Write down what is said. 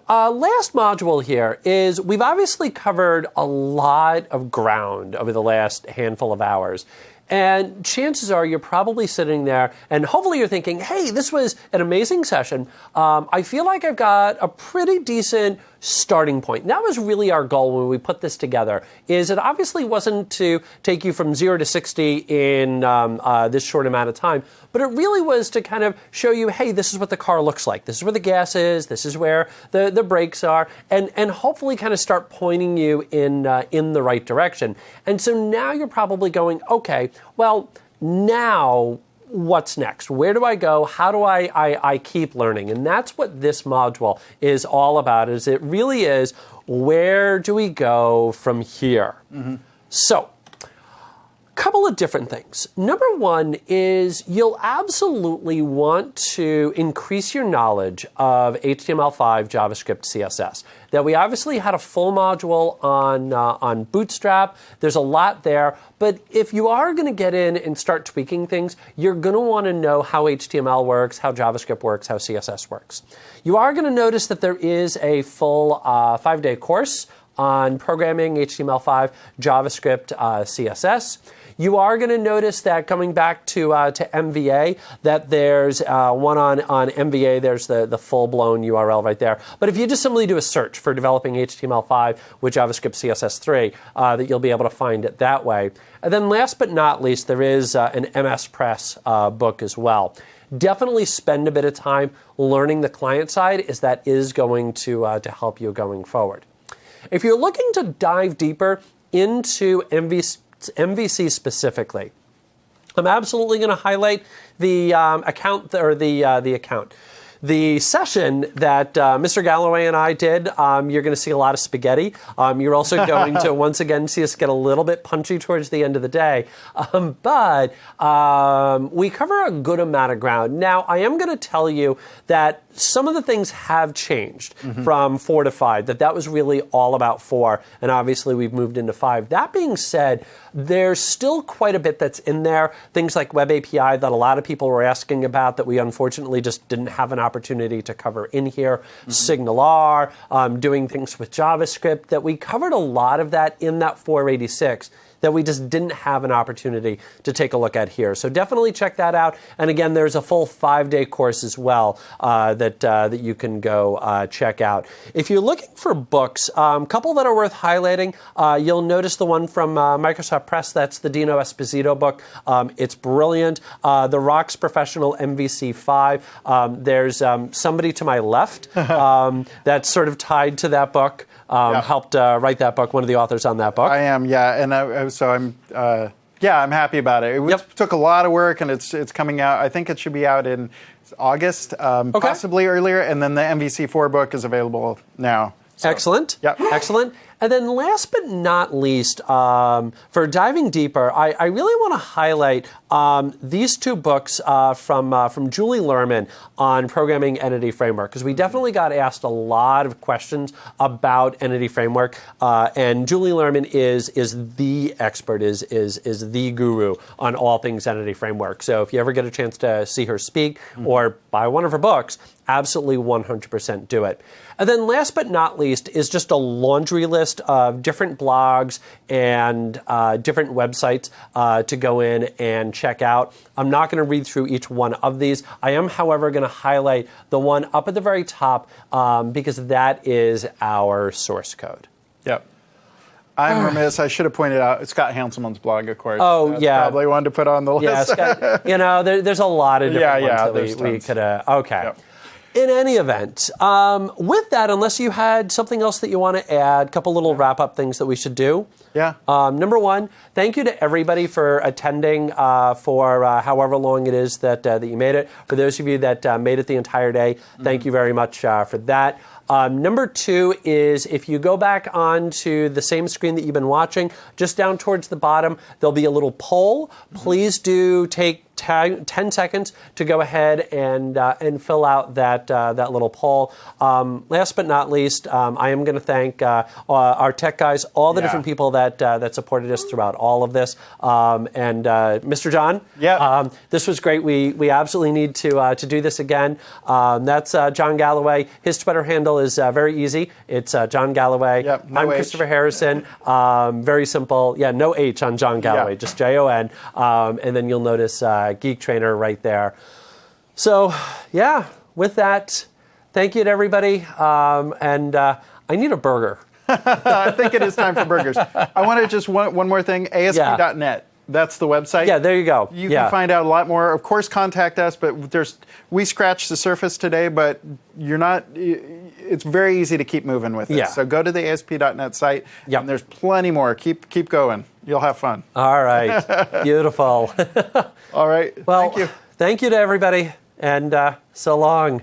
last module here is we've obviously covered a lot of ground over the last handful of hours. And chances are you're probably sitting there and hopefully you're thinking, hey, this was an amazing session. I feel like I've got a pretty decent starting point. And that was really our goal when we put this together, is it obviously wasn't to take you from 0 to 60 in this short amount of time, but it really was to kind of show you, hey, this is what the car looks like. This is where the gas is. This is where the brakes are, and hopefully kind of start pointing you in the right direction. And so now you're probably going, okay, well, now what's next? Where do I go? How do I keep learning? And that's what this module is all about, is it really is, where do we go from here? Mm-hmm. So, couple of different things. Number one is you'll absolutely want to increase your knowledge of HTML5, JavaScript, CSS. That we obviously had a full module on Bootstrap. There's a lot there, but if you are going to get in and start tweaking things, you're going to want to know how HTML works, how JavaScript works, how CSS works. You are going to notice that there is a full 5-day course on programming HTML5, JavaScript, CSS. You are going to notice that coming back to MVA, that there's one on MVA, there's the full-blown URL right there. But if you just simply do a search for developing HTML5 with JavaScript CSS3, that you'll be able to find it that way. And then last but not least, there is an MS Press book as well. Definitely spend a bit of time learning the client side, as that is going to help you going forward. If you're looking to dive deeper into MVC specifically, I'm absolutely going to highlight the the session that Mr. Galloway and I did. You're going to see a lot of spaghetti. You're also going to once again see us get a little bit punchy towards the end of the day. But we cover a good amount of ground. Now, I am going to tell you that some of the things have changed from 4 to 5, that was really all about 4, and obviously we've moved into 5. That being said, there's still quite a bit that's in there. Things like Web API that a lot of people were asking about that we unfortunately just didn't have an opportunity to cover in here. SignalR, doing things with JavaScript, that we covered a lot of that in that 486. That we just didn't have an opportunity to take a look at here. So definitely check that out. And again, there's a full 5-day course as well that you can go check out. If you're looking for books, a couple that are worth highlighting, you'll notice the one from Microsoft Press. That's the Dino Esposito book. It's brilliant. The Rocks Professional MVC 5. There's somebody to my left that's sort of tied to that book. Helped write that book, one of the authors on that book. I am, yeah, and I'm happy about it. It took a lot of work, and it's coming out. I think it should be out in August, possibly earlier, and then the MVC4 book is available now. So. Excellent. Yep. Excellent. And then last but not least, for diving deeper, I really want to highlight these 2 books from Julie Lerman on programming Entity Framework, because we definitely got asked a lot of questions about Entity Framework, and Julie Lerman is the expert, is the guru on all things Entity Framework. So if you ever get a chance to see her speak or buy one of her books, absolutely 100% do it. And then last but not least is just a laundry list of different blogs and different websites to go in and check out. I'm not going to read through each one of these. I am, however, going to highlight the one up at the very top because that is our source code. Yep. I'm remiss. I should have pointed out Scott Hanselman's blog, of course. Oh, That's yeah. probably one to put on the list. Yeah, Scott, there's a lot of different ones that we could have. Okay. Yep. In any event, with that, unless you had something else that you want to add, a couple little wrap-up things that we should do. Yeah. Number one, thank you to everybody for attending for however long it is that you made it. For those of you that made it the entire day, thank you very much for that. Number 2 is if you go back onto the same screen that you've been watching, just down towards the bottom, there'll be a little poll. Please do take 10 seconds to go ahead and fill out that little poll. Last but not least, I am going to thank our tech guys, all the different people that supported us throughout all of this, and Mr. John. Yeah. This was great. We absolutely need to do this again. That's John Galloway. His Twitter handle handle is very easy. It's John Galloway. Yep, no I'm H. Christopher Harrison. Very simple. Yeah, no H on John Galloway, just Jon. And then you'll notice Geek Trainer right there. So, yeah, with that, thank you to everybody. And I need a burger. I think it is time for burgers. I want to just one more thing. ASP.net. That's the website. Yeah, there you go. You can find out a lot more. Of course, contact us. But we scratched the surface today. But you're not. It's very easy to keep moving with it. Yeah. So go to the ASP.net site. Yep. And there's plenty more. Keep going. You'll have fun. All right. Beautiful. All right. Well, thank you. Thank you to everybody, and so long.